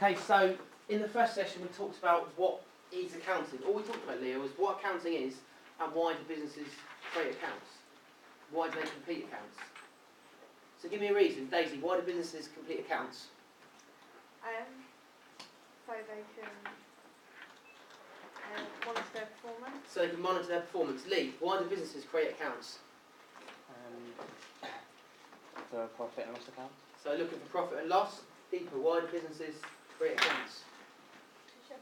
Okay, so in the first session we talked about what is accounting. All we talked about, Leo, was what accounting is and why do businesses create accounts? Why do they complete accounts? So give me a reason, Daisy, why do businesses complete accounts? So they can monitor their performance. So they can monitor their performance. Lee, why do businesses create accounts? For profit and loss account. So looking for profit and loss. Deeper, why do businesses create accounts? To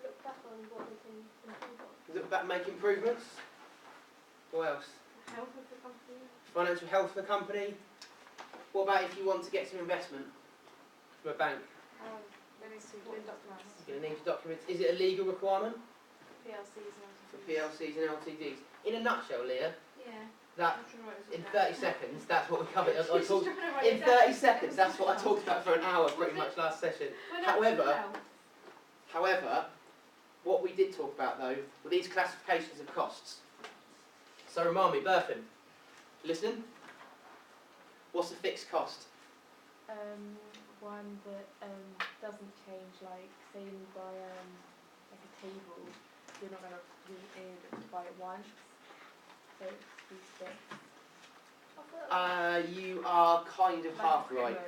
look back on what they can improve on. Look back, make improvements. What else? The health of the company. Financial health of the company. What about if you want to get some investment from a bank? There needs to be documents. You're going to need your documents. Is it a legal requirement? PLCs and For PLCs and LTDs. In a nutshell, Leah, Yeah. that in 30 seconds, that's what we covered. In 30 30 seconds, that's what I talked about for an hour pretty much last session. However, what we did talk about though were these classifications of costs. So remind me, Berthin, listen. What's a fixed cost? One that doesn't change, like say you buy like a table, you're not going to be able to buy it once, so it's fixed. You are kind of Like half right.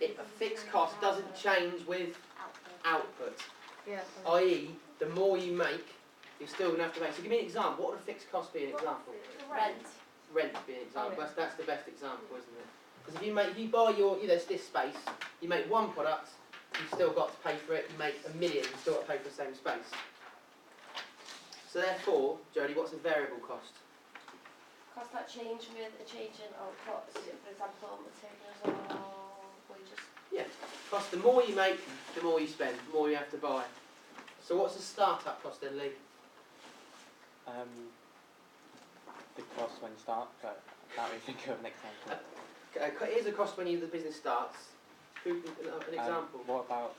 equipment. A fixed cost doesn't change with output, Yeah. i.e. the more you make, you're still going to have to make. So give me an example. What would a fixed cost be an example? Rent. Rent would be an example. Oh, yeah. That's the best example, isn't it? Because if you buy this space, you make one product, you've still got to pay for it. You make a million, you've still got to pay for the same space. So therefore, Jodie, what's a variable cost? Costs that change with a change in output, for example, materials or wages. Yeah, cost. The more you make, the more you spend, the more you have to buy. So what's a start-up cost then, Lee? The cost when you start, but I can't really think of an example. Here's a cost when the business starts. An example. What about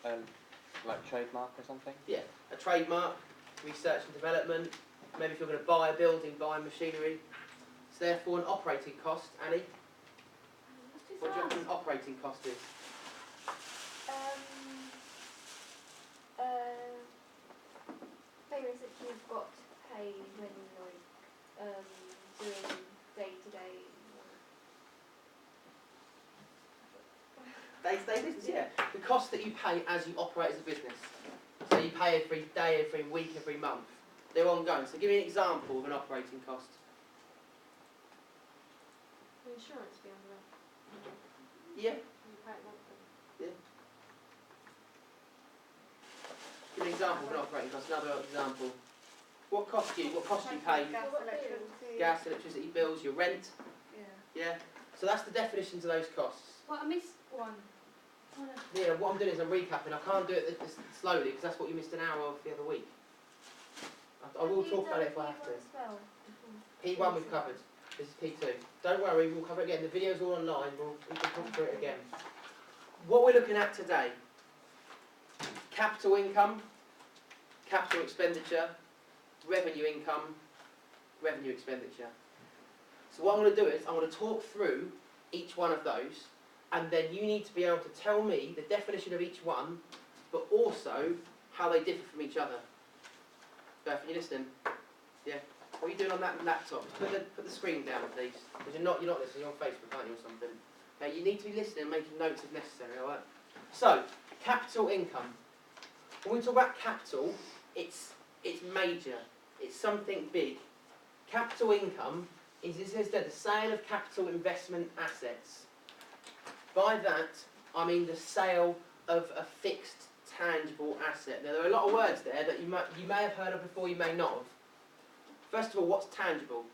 like trademark or something? Yeah, a trademark, research and development. Maybe if you're going to buy a building, buy machinery. It's therefore an operating cost. Annie, what do you reckon an operating cost is? Payments that you've got to pay when you're doing day-to-day. Day-to-day business, yeah. The cost that you pay as you operate as a business. So you pay every day, every week, every month. They're ongoing. So give me an example of an operating cost. The insurance be under that. Yeah. You pay it monthly. Yeah. Give me an example of an operating cost. Another example. What cost do you pay? Gas, electricity bills, your rent. Yeah. So that's the definitions of those costs. Well, I missed one. Yeah, what I'm doing is I'm recapping. I can't do it this slowly because that's what you missed an hour of the other week. I will talk about it if I have to. P1 we've covered. This is P2. Don't worry, we'll cover it again. The video's all online. We can talk through it again. What we're looking at today: capital income, capital expenditure, revenue income, revenue expenditure. So what I'm going to do is I'm going to talk through each one of those, and then you need to be able to tell me the definition of each one, but also how they differ from each other. Beth, are you listening? Yeah. What are you doing on that laptop? Put the screen down, please. Because you're not listening. You're on Facebook, aren't you, or something? Okay, you need to be listening and making notes if necessary. All right. So, capital income. When we talk about capital, it's major. It's something big. Capital income is, as I said, the sale of capital investment assets. By that, I mean the sale of a fixed, tangible asset. Now, there are a lot of words there that you may have heard of before, you may not have. First of all, what's tangible?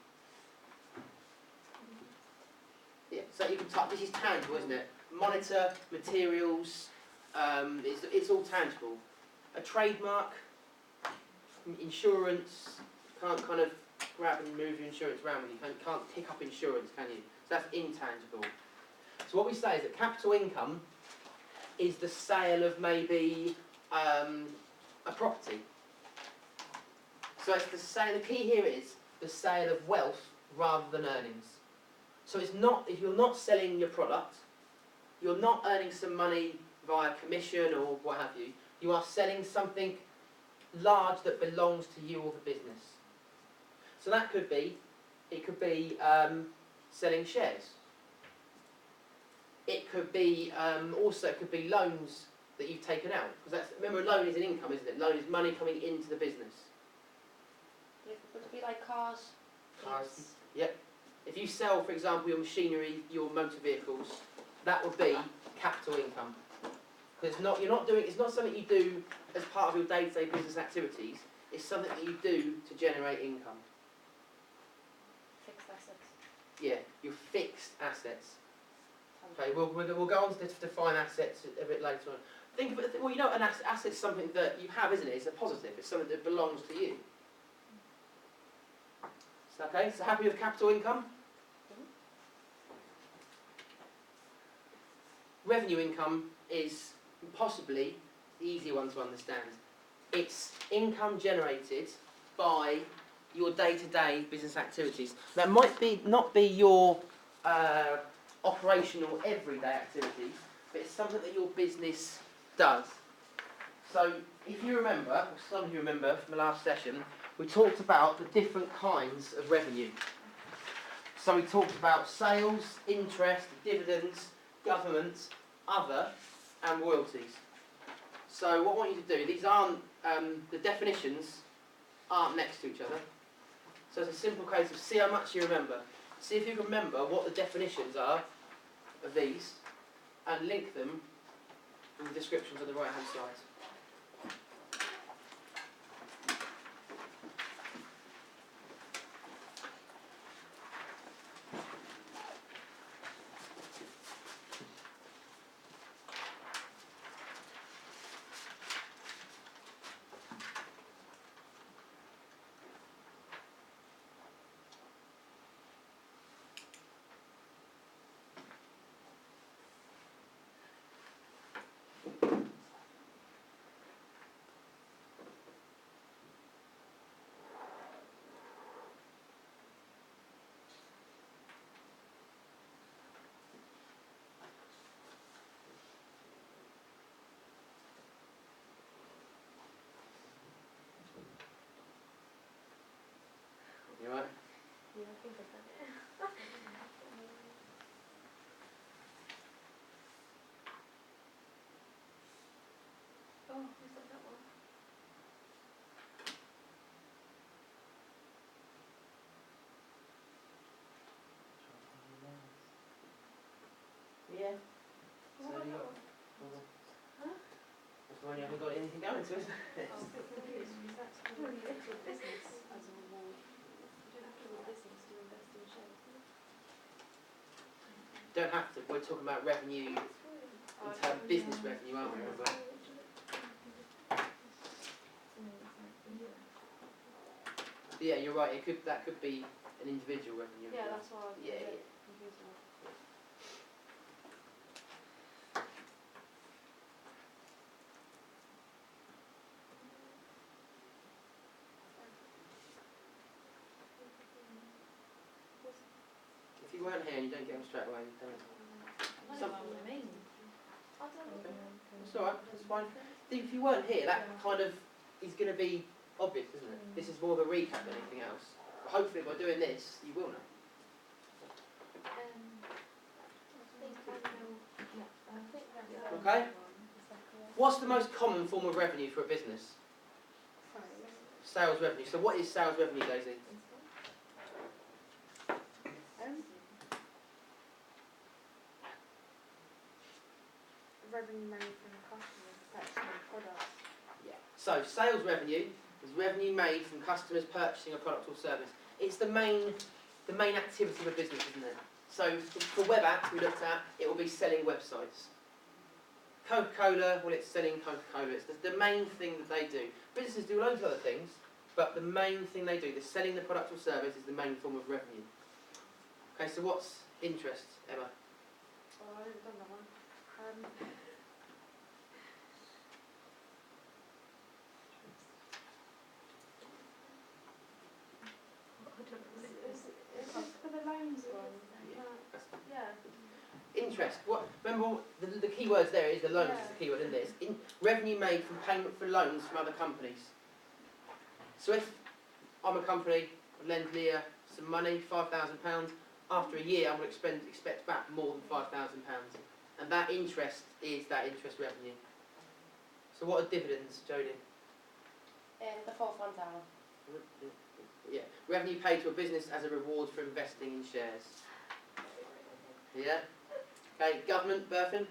Yeah, so you can type, this is tangible, isn't it? Monitor, materials, it's all tangible. A trademark, insurance, you can't kind of grab and move your insurance around when you can't pick up insurance, can you? So that's intangible. So what we say is that capital income is the sale of maybe a property. So it's the sale. The key here is the sale of wealth rather than earnings. So it's not, if you're not selling your product, You're not earning some money via commission or what have you. You are selling something large that belongs to you or the business. So that could be, it could be selling shares. It could be also it could be loans that you've taken out, because that's, remember, a loan is an income, isn't it? Loan is money coming into the business. Would it be like cars? Cars. Yep. If you sell, for example, your machinery, your motor vehicles, that would be capital income. Because you're not doing, it's not something you do as part of your day-to-day business activities. It's something that you do to generate income. Fixed assets. Yeah, your fixed assets. Okay, we'll go on to define assets a bit later on. Think of it, well, you know, an asset's something that you have, isn't it? It's a positive. It's something that belongs to you. So, okay, so happy with capital income? Revenue income is possibly the easier one to understand. It's income generated by your day-to-day business activities. That might not be your operational everyday activities, but it's something that your business does. So if you remember, or some of you remember from the last session, we talked about the different kinds of revenue. So we talked about sales, interest, dividends, government, other, and royalties. So what I want you to do, these aren't, the definitions aren't next to each other. So it's a simple case of see how much you remember. See if you can remember what the definitions are of these, and link them with the descriptions on the right hand side. You right? Yeah, I think I've done it. Oh, is that one? Yeah. What about that one? Huh? That's the one you haven't got anything going to, isn't it? Oh, I'm a bit confused, because that's probably into a business as a reward. You don't have to have a business to invest in shares, do you? Don't have to. We're talking about revenue in terms of business revenue, aren't we? Remember? Yeah, you're right. That could be an individual revenue. Yeah, that's why I was Yeah, a yeah. bit confused now. If you weren't here and you don't get them straight away, then I don't know what I mean. I don't know. it's all right. It's fine. If you weren't here, that kind of is going to be obvious, isn't it? This is more of a recap than anything else. But hopefully, by doing this, you will know. Okay. What's the most common form of revenue for a business? Sales revenue. So, what is sales revenue, Daisy? Revenue made from customers purchasing products. Yeah. So sales revenue is revenue made from customers purchasing a product or service. It's the main activity of a business, isn't it? So for web apps we looked at, it will be selling websites. Coca-Cola, well, it's selling Coca-Cola. It's the main thing that they do. Businesses do loads of other things, but the main thing they do, the selling the product or service, is the main form of revenue. Okay, so what's interest, Emma? Oh, I haven't done that one. Is this for the loans one? Yeah. Yeah. Interest. What? remember the key words there is the loans is Yeah. the key word in this. Revenue made from payment for loans from other companies. So if I'm a company, I lend Leah some money, £5,000, after a year I'm going to expect back more than £5,000. And that interest is that interest revenue. So what are dividends, Jodie? The fourth one down. Yeah, revenue paid to a business as a reward for investing in shares. Yeah. Okay, government, Berthin?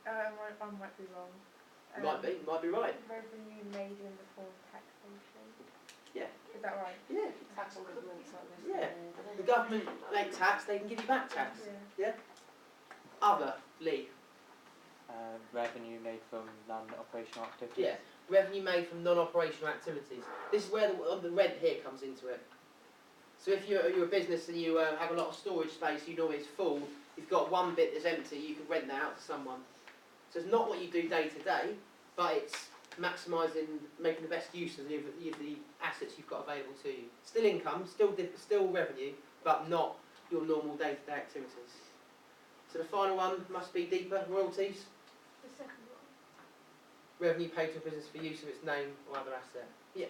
I might be wrong. Might be right. Revenue made in the form of taxation. Yeah. Is that right? Yeah. Tax on government, so it was, Yeah. The government make tax, they can give you back tax. Yeah. Other, Lee. Revenue made from non-operational activities. Yeah. Revenue made from non-operational activities. This is where the rent here comes into it. So if you're a business and you have a lot of storage space, you know it's full, you've got one bit that's empty, you can rent that out to someone. So it's not what you do day to day, but it's maximising, making the best use of the assets you've got available to you. Still income, still revenue, but not your normal day-to-day activities. So the final one must be deeper, royalties. The second one. Revenue paid to a business for use of its name or other asset. Yeah.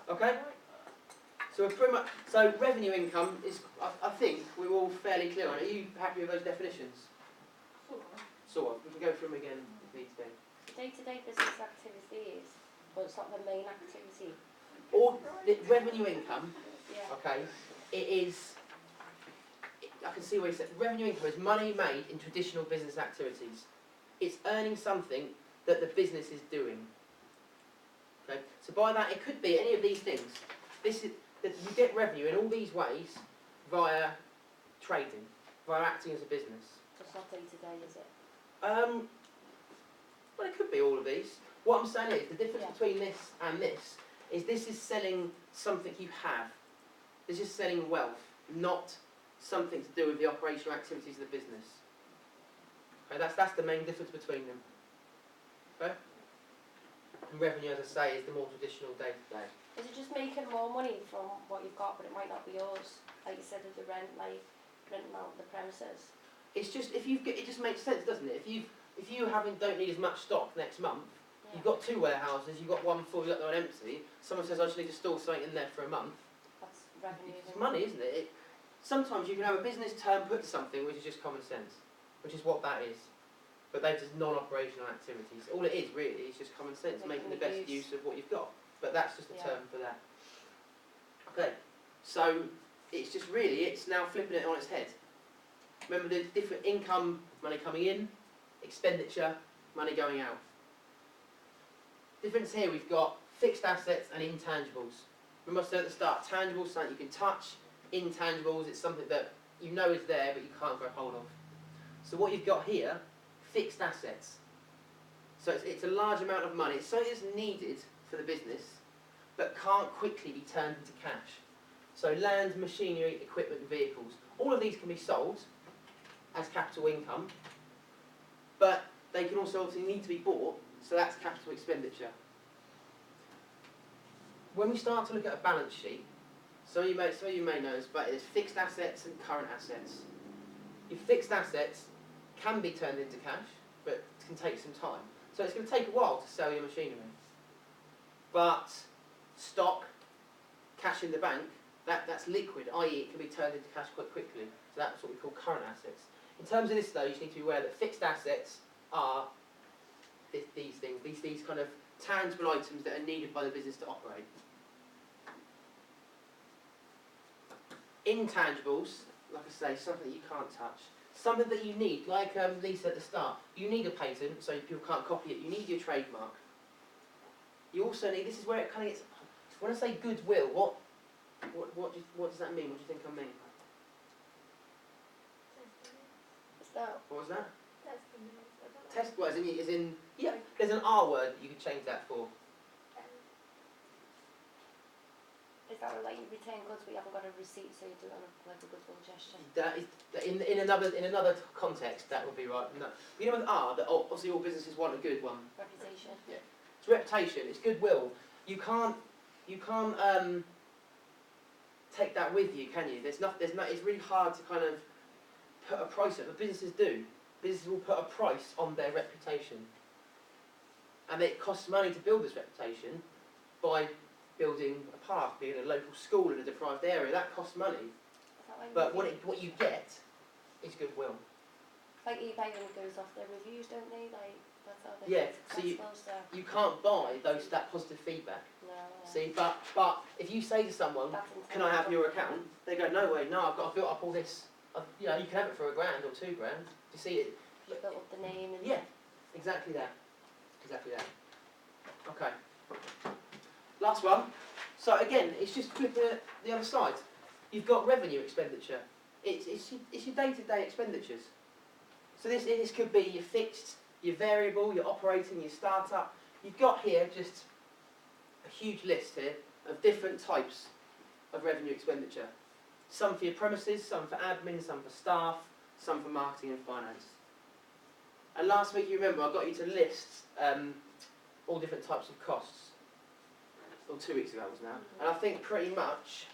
Okay? So we're pretty much, so revenue income is, I think we're all fairly clear on it. Are you happy with those definitions? Sort of. We can go through them again if needs be. Day-to-day business activities, but it's not the main activity. Or the revenue income, Yeah. okay, it is, I can see where you said, revenue income is money made in traditional business activities. It's earning something that the business is doing. Okay, so by that it could be any of these things. This is that you get revenue in all these ways via trading, via acting as a business. So it's not day-to-day, is it? Well, it could be all of these. What I'm saying is the difference Yeah. between this is selling something you have. This is selling wealth, not something to do with the operational activities of the business. Okay, that's the main difference between them. Okay? And revenue, as I say, is the more traditional day-to-day. Is it just making more money from what you've got, but it might not be yours? Like you said, with the rent, like renting out the premises. It's just it just makes sense, doesn't it? If you don't need as much stock next month, Yeah. you've got 2 warehouses, you've got one full, you've got the one empty. Someone says I just need to store something in there for a month. That's revenue. It's money, isn't it? Sometimes you can have a business term put to something which is just common sense, which is what that is. But they're just non-operational activities. All it is really is just common sense, making the best use of what you've got. But that's just a Yeah. term for that. Okay, so it's now flipping it on its head. Remember the different income, money coming in, expenditure, money going out. Difference here, we've got fixed assets and intangibles. Remember I said at the start, tangibles, something you can touch. Intangibles, it's something that you know is there but you can't grab hold of. So what you've got here, fixed assets. So it's a large amount of money. It's something that's needed for the business but can't quickly be turned into cash. So land, machinery, equipment, vehicles. All of these can be sold as capital income, but they can also obviously need to be bought, so that's capital expenditure. When we start to look at a balance sheet, some of you may know this, but it's fixed assets and current assets. Your fixed assets can be turned into cash, but it can take some time. So it's going to take a while to sell your machinery. But stock, cash in the bank, that's liquid, i.e. it can be turned into cash quite quickly. So that's what we call current assets. In terms of this though, you just need to be aware that fixed assets are these things, these kind of tangible items that are needed by the business to operate. Intangibles, like I say, something that you can't touch. Something that you need, like Lisa at the start, you need a patent so people can't copy it, you need your trademark. You also need, this is where it kind of gets, when I say goodwill, what does that mean? What do you think I mean? It's not. What was that? Testimonies. I don't know. Test words, as in, yeah, there's an R word you could change that for. Is that like you return goods but you haven't got a receipt, so you do it on like a goodwill gesture? That is, in another context, that would be right. No. You know with R, that obviously all businesses want a good one. Reputation. It's reputation, it's goodwill. You can't take that with you, can you? It's really hard to kind of put a price on it, but businesses do. businesses will put a price on their reputation. And it costs money to build this reputation by building a park, being a local school in a deprived area. That costs money, Is that like but reviews? what you get is goodwill. Like eBay only goes off their reviews, don't they? Like that's how they Yeah, get so you- successful. So You can't buy that positive feedback. no. See, but if you say to someone, That's "Can I have intentional. your account?" They go, "No way, no, I've got to build up all this. You know, you can have it for £1,000 or £2,000." Do you see it? You built up the name and Yeah, exactly that. Exactly that. Okay. Last one. So again, it's just flipping it the other side. You've got revenue expenditure. It's your day-to-day expenditures. So this could be your fixed, your variable, your operating, your startup. You've got here just a huge list here of different types of revenue expenditure. Some for your premises, some for admin, some for staff, some for marketing and finance. And last week, you remember, I got you to list all different types of costs. Or 2 weeks ago it was now. And I think pretty much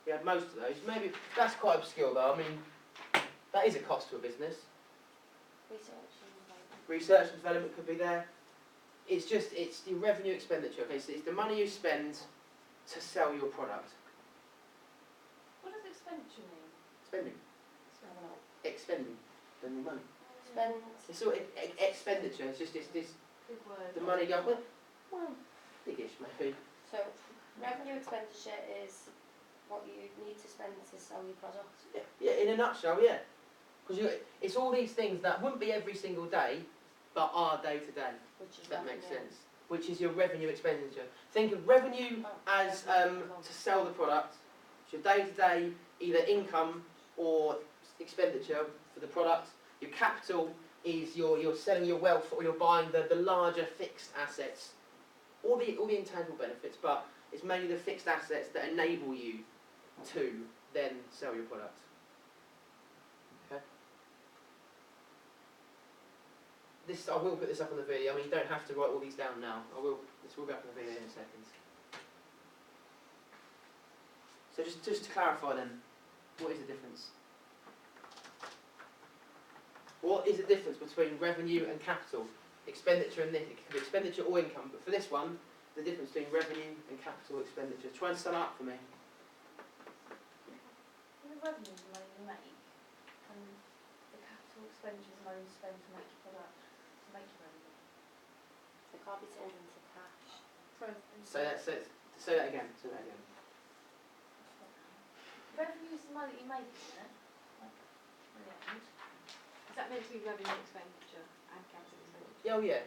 we had most of those. Maybe that's quite obscure though. I mean, that is a cost to a business. research and like Research and development could be there. It's your revenue expenditure. Okay, so it's the money you spend to sell your product. What does expenditure mean? Spending. Expending. Spending money. spend. It's all expenditure. It's just it's Big word. the money going, well, biggish maybe. So revenue expenditure is what you need to spend to sell your product. Yeah, in a nutshell, yeah. Because it's all these things that wouldn't be every single day, but are day to day. Which is If that makes revenue. sense. Which is your revenue expenditure. Think of revenue as to sell the product. It's your day-to-day either income or expenditure for the product. Your capital is you're selling your wealth or you're buying the larger fixed assets. All the intangible benefits, but it's mainly the fixed assets that enable you to then sell your product. Okay. I will put this up on the video. I mean, you don't have to write all these down now. This will be up on the video in a second. So just to clarify then, what is the difference? What is the difference between revenue and capital? Expenditure and this. It could be expenditure or income, but for this one, the difference between revenue and capital expenditure. Try and sum it up for me. The revenue is the money you make, and the capital expenditure is the money you spend to make your product, to make your revenue. It can't be turned into cash. Say that again. Say that again. Revenue is the money that you make, isn't it? In the end. Is that meant to be revenue expenditure and capital expenditure? Yeah, oh yeah.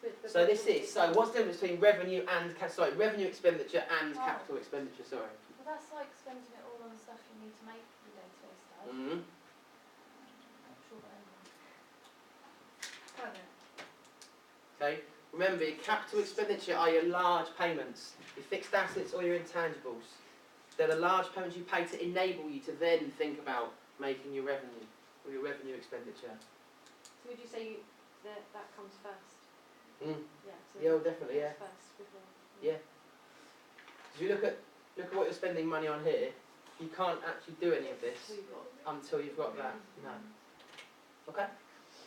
But So this is, so what's the difference between revenue and, revenue expenditure and Oh. capital expenditure, sorry. Well, that's like spending it all on stuff you need to make your day-to-day stuff. Mm-hmm. I'm sure that Further. Okay, remember your capital expenditure are your large payments, your fixed assets or your intangibles. They're the large payments you pay to enable you to then think about making your revenue, or your revenue expenditure. So would you say that comes first? Mm. Yeah. So Yeah, well, definitely, yeah. First before. Yeah. If you look at what you're spending money on here, you can't actually do any of this So you've got. until you've got that. No. Okay?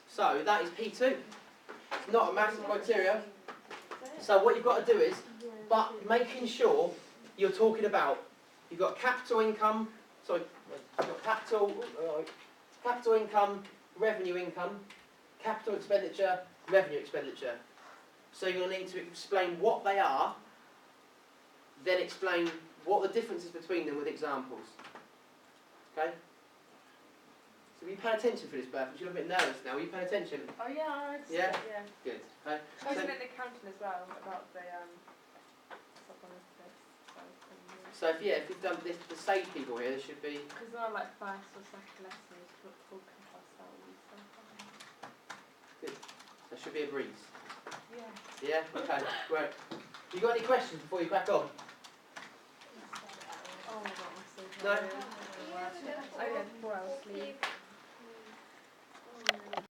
So that is P2. It's not a massive criteria. So what you've got to do is, but making sure you're talking about, you've got capital income, you've got capital income, revenue income, capital expenditure, revenue expenditure. So you're going to need to explain what they are, then explain what the difference is between them with examples. Okay? So will you pay attention for this, Beth? You're a bit nervous now. Will you pay attention? Oh yeah, I Yeah? yeah. Good. Okay? I was So- in an accounting as well about the stuff on this list. So if you've done this, the sage people here, there should be. Because they're like first or second lessons, but talking about all these stuff. There should be a breeze. Yeah. Yeah. Okay. Great. You got any questions before you crack on? Oh my god, I'm so No? tired. Oh yeah, 4 hours sleep.